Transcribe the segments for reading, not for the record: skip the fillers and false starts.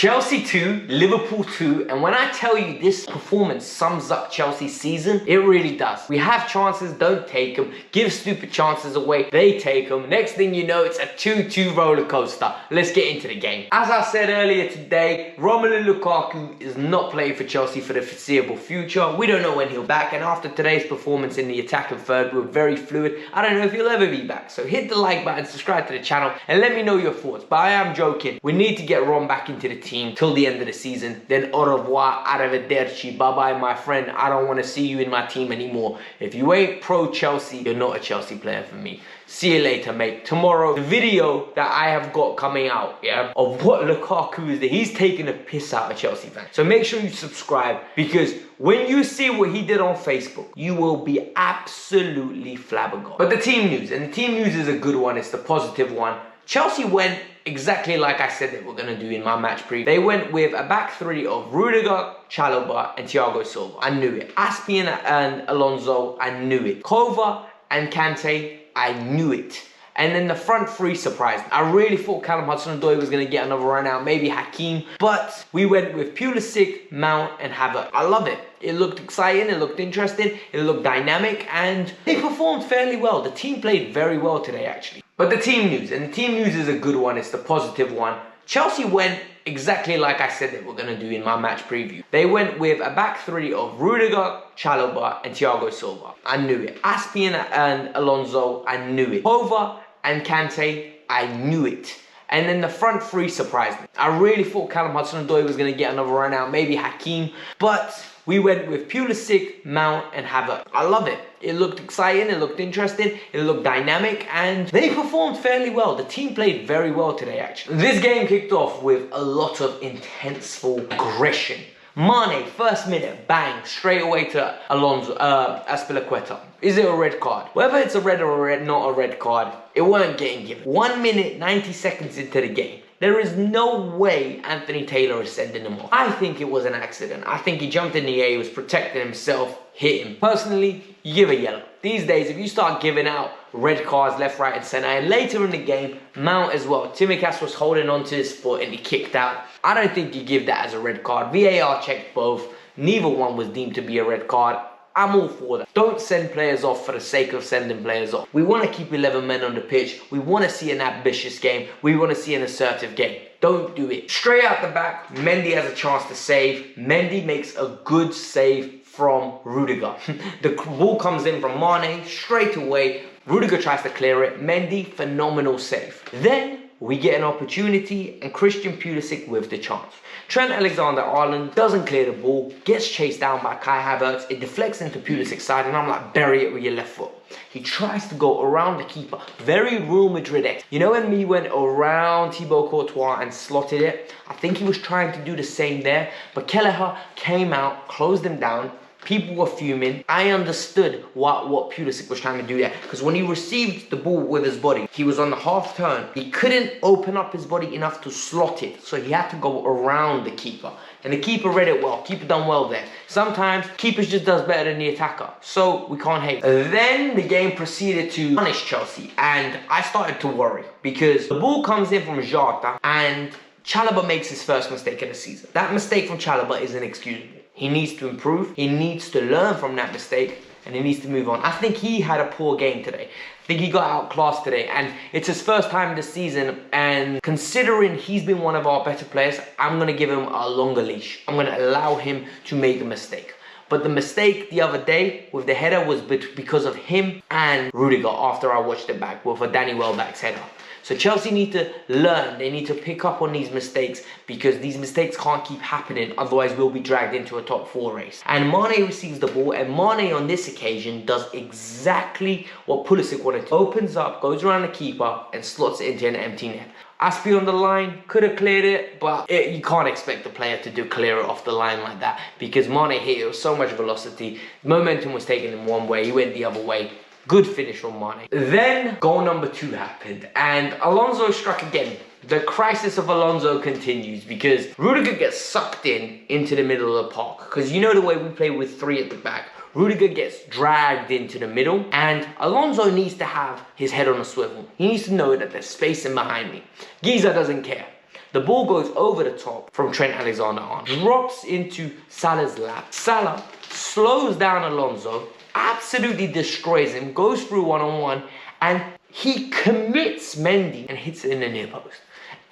Chelsea 2, Liverpool 2, and when I tell you this performance sums up Chelsea's season, it really does. We have chances, don't take them. Give stupid chances away, they take them. Next thing you know, it's a 2-2 roller coaster. Let's get into the game. As I said earlier today, Romelu Lukaku is not playing for Chelsea for the foreseeable future. We don't know when he'll be back, and after today's performance in the attack and third, we're very fluid. I don't know if he'll ever be back. So hit the like button, subscribe to the channel, and let me know your thoughts. But I am joking. We need to get Ron back into the team till the end of the season. Then au revoir, arrivederci, bye-bye my friend. I don't want to see you in my team anymore. If you ain't pro Chelsea, you're not a Chelsea player for me. See you later, mate. Tomorrow, the video that I have got coming out, yeah, of what Lukaku is doing. He's taking a piss out of Chelsea fans. So make sure you subscribe, because when you see what he did on Facebook, you will be absolutely flabbergasted. But the team news, and the team news is a good one. It's the positive one. Chelsea went exactly like I said they were going to do in my match preview. They went with a back three of Rudiger, Chalobah, and Thiago Silva. I knew it. Aspian and Alonso, I knew it. Kova and Kante, I knew it. And then the front three surprised me. I really thought Callum Hudson-Odoi was going to get another run out, maybe Hakim. But we went with Pulisic, Mount, and Havertz. I love it. It looked exciting, it looked interesting, it looked dynamic, and they performed fairly well. The team played very well today, actually. But the team news, and the team news is a good one. It's the positive one. Chelsea went exactly like I said they were going to do in my match preview. They went with a back three of Rudiger, Chalobah, and Thiago Silva. I knew it. Aspian and Alonso, I knew it. Kova and Kante, I knew it. And then the front three surprised me. I really thought Callum Hudson-Odoi was going to get another run out, maybe Hakim. But we went with Pulisic, Mount, and Havertz. I love it. It looked exciting, it looked interesting, it looked dynamic, and they performed fairly well. The team played very well today, actually. This game kicked off with a lot of intenseful aggression. Mane, first minute, bang, straight away to Alonso, Azpilicueta. Is it a red card? Whether it's a red or not a red card, it weren't getting given. 1 minute, 90 seconds into the game. There is no way Anthony Taylor is sending him off. I think it was an accident. I think he jumped in the air, he was protecting himself, hit him. Personally, you give a yellow. These days, if you start giving out red cards left, right, and center, and later in the game, Mount as well. Tsimikas was holding onto his foot and he kicked out. I don't think you give that as a red card. VAR checked both. Neither one was deemed to be a red card. I'm all for that. Don't send players off for the sake of sending players off. We want to keep 11 men on the pitch. We want to see an ambitious game. We want to see an assertive game. Don't do it. Straight out the back, Mendy has a chance to save. Mendy makes a good save from Rudiger. The ball comes in from Mane straight away. Rudiger tries to clear it. Mendy, phenomenal save. Then we get an opportunity, and Christian Pulisic with the chance. Trent Alexander-Arnold doesn't clear the ball, gets chased down by Kai Havertz. It deflects into Pulisic's side, and I'm like, bury it with your left foot. He tries to go around the keeper. Very Real Madrid-esque. You know when he went around Thibaut Courtois and slotted it? I think he was trying to do the same there, but Kelleher came out, closed him down. People were fuming. I understood what Pulisic was trying to do there, because when he received the ball with his body, he was on the half turn. He couldn't open up his body enough to slot it, so he had to go around the keeper. And the keeper read it well. Keeper done well there. Sometimes keepers just does better than the attacker, so we can't hate. Then the game proceeded to punish Chelsea, and I started to worry because the ball comes in from Jota and Chalobah makes his first mistake in the season. That mistake from Chalobah is inexcusable. He needs to improve, he needs to learn from that mistake, and he needs to move on. I think he had a poor game today. I think he got outclassed today, and it's his first time this season, and considering he's been one of our better players, I'm going to give him a longer leash. I'm going to allow him to make a mistake. But the mistake the other day with the header was because of him and Rudiger after I watched it back with a Danny Welbeck's header. So Chelsea need to learn, they need to pick up on these mistakes, because these mistakes can't keep happening, otherwise we'll be dragged into a top 4 race. And Mane receives the ball, and Mane on this occasion does exactly what Pulisic wanted to. Opens up, goes around the keeper, and slots it into an empty net. Aspi on the line, could have cleared it, but you can't expect the player to clear it off the line like that, because Mane hit it with so much velocity. Momentum was taking him one way, he went the other way. Good finish from Mane. Then goal number 2 happened, and Alonso struck again. The crisis of Alonso continues because Rudiger gets sucked into the middle of the park. Because you know the way we play with 3 at the back. Rudiger gets dragged into the middle, and Alonso needs to have his head on a swivel. He needs to know that there's space in behind me. Giza doesn't care. The ball goes over the top from Trent Alexander-Arnold, drops into Salah's lap. Salah slows down Alonso, absolutely destroys him, goes through one-on-one, and he commits Mendy and hits it in the near post.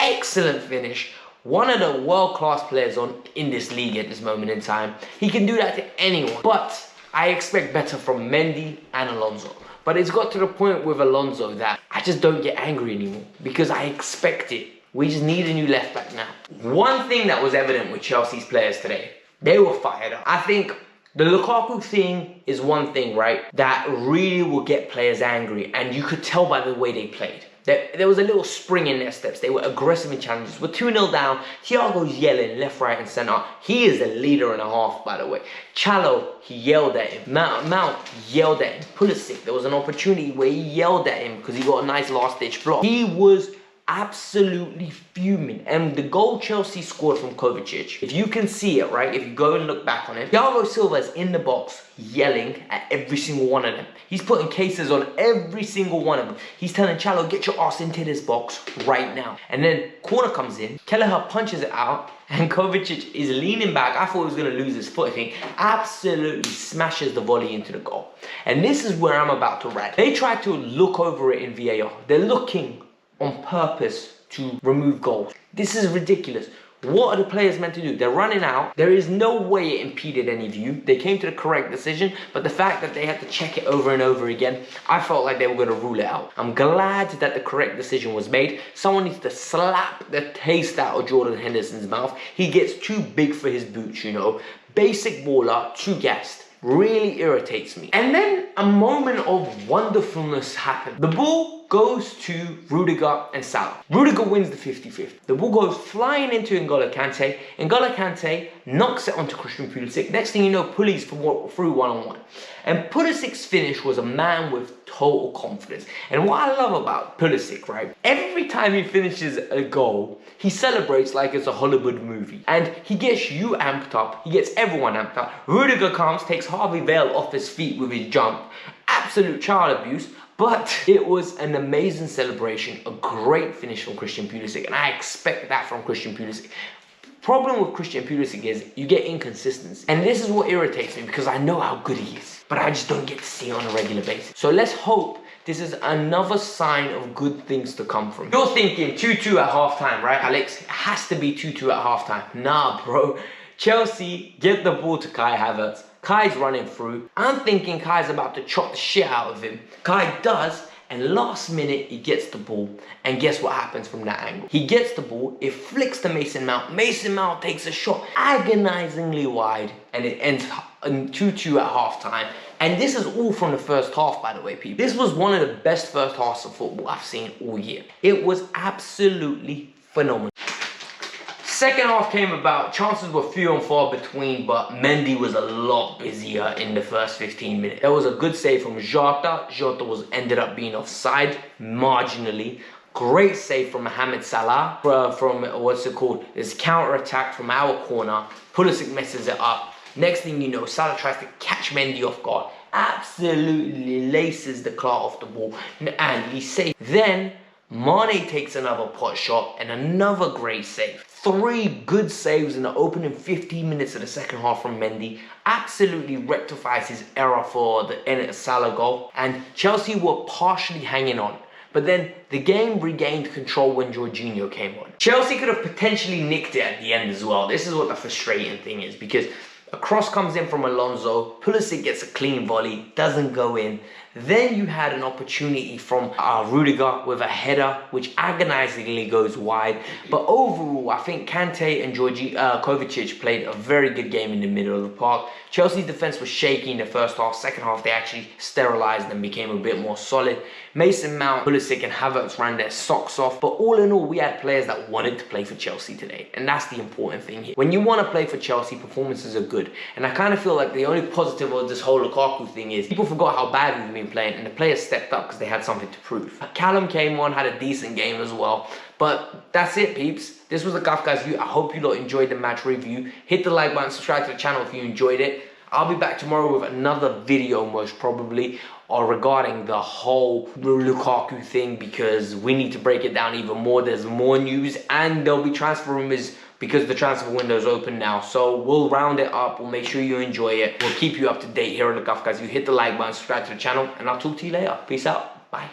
Excellent finish. One of the world-class players in this league at this moment in time. He can do that to anyone. But I expect better from Mendy and Alonso. But it's got to the point with Alonso that I just don't get angry anymore because I expect it. We just need a new left back now. One thing that was evident with Chelsea's players today, they were fired up. I think the Lukaku thing is one thing, right, that really will get players angry, and you could tell by the way they played. There was a little spring in their steps. They were aggressive in challenges. We're 2-0 down. Thiago's yelling left, right, and centre. He is a leader and a half, by the way. Chalo, he yelled at him. Mount yelled at him. Pulisic, there was an opportunity where he yelled at him because he got a nice last-ditch block. He was absolutely fuming. And the goal Chelsea scored from Kovacic, if you can see it, right, if you go and look back on it, Thiago Silva is in the box yelling at every single one of them. He's putting cases on every single one of them. He's telling Chalo, get your ass into this box right now. And then corner comes in, Kelleher punches it out, and Kovacic is leaning back. I thought he was going to lose his foot, I think. Absolutely smashes the volley into the goal. And this is where I'm about to rant. They tried to look over it in VAR. They're looking on purpose to remove goals. This is ridiculous. What are the players meant to do? They're running out. There is no way it impeded any view. They came to the correct decision, but the fact that they had to check it over and over again, I felt like they were going to rule it out. I'm glad that the correct decision was made. Someone needs to slap the taste out of Jordan Henderson's mouth. He gets too big for his boots, you know. Basic baller, too gassed. Really irritates me. And then a moment of wonderfulness happened. The ball goes to Rudiger and Salah. Rudiger wins the 50-50. The ball goes flying into N'Golo Kante. N'Golo Kante knocks it onto Christian Pulisic. Next thing you know, Pulis through one-on-one. And Pulisic's finish was a man with total confidence. And what I love about Pulisic, right, every time he finishes a goal, he celebrates like it's a Hollywood movie. And he gets you amped up. He gets everyone amped up. Rudiger comes, takes Harvey Vale off his feet with his jump. Absolute child abuse. But it was an amazing celebration, a great finish from Christian Pulisic, and I expect that from Christian Pulisic. Problem with Christian Pulisic is you get inconsistency, and this is what irritates me because I know how good he is, but I just don't get to see it on a regular basis. So let's hope this is another sign of good things to come from. You're thinking 2-2 at halftime, right, Alex? It has to be 2-2 at halftime. Nah, bro. Chelsea get the ball to Kai Havertz. Kai's running through. I'm thinking Kai's about to chop the shit out of him. Kai does, and last minute he gets the ball. And guess what happens from that angle? He gets the ball, it flicks to Mason Mount. Mason Mount takes a shot agonizingly wide, and it ends in 2-2 at halftime. And this is all from the first half, by the way, people. This was one of the best first halves of football I've seen all year. It was absolutely phenomenal. Second half came about, chances were few and far between, but Mendy was a lot busier in the first 15 minutes. There was a good save from Jota. Jota ended up being offside marginally. Great save from Mohamed Salah from what's it called? This counter-attack from our corner. Pulisic messes it up. Next thing you know, Salah tries to catch Mendy off guard. Absolutely laces the claw off the ball, and he saves. Then Mane takes another pot shot and another great save. 3 good saves in the opening 15 minutes of the second half from Mendy. Absolutely rectifies his error for the Salah goal. And Chelsea were partially hanging on. But then the game regained control when Jorginho came on. Chelsea could have potentially nicked it at the end as well. This is what the frustrating thing is, because a cross comes in from Alonso. Pulisic gets a clean volley, doesn't go in. Then you had an opportunity from Rudiger with a header, which agonizingly goes wide. But overall, I think Kante and Kovacic played a very good game in the middle of the park. Chelsea's defense was shaky in the first half. Second half, they actually sterilized and became a bit more solid. Mason Mount, Pulisic, and Havertz ran their socks off. But all in all, we had players that wanted to play for Chelsea today. And that's the important thing here. When you want to play for Chelsea, performances are good. And I kind of feel like the only positive of this whole Lukaku thing is people forgot how bad we've been playing, and the players stepped up because they had something to prove. Callum came on, had a decent game as well. But that's it, peeps. This was the Kavkas View. I hope you lot enjoyed the match review. Hit the like button, subscribe to the channel if you enjoyed it. I'll be back tomorrow with another video, most probably. are regarding the whole Lukaku thing, because we need to break it down even more. There's more news, and there'll be transfer rumors because the transfer window is open now. So we'll round it up. We'll make sure you enjoy it. We'll keep you up to date here on the Kavkas View. Hit the like button, subscribe to the channel, and I'll talk to you later. Peace out. Bye.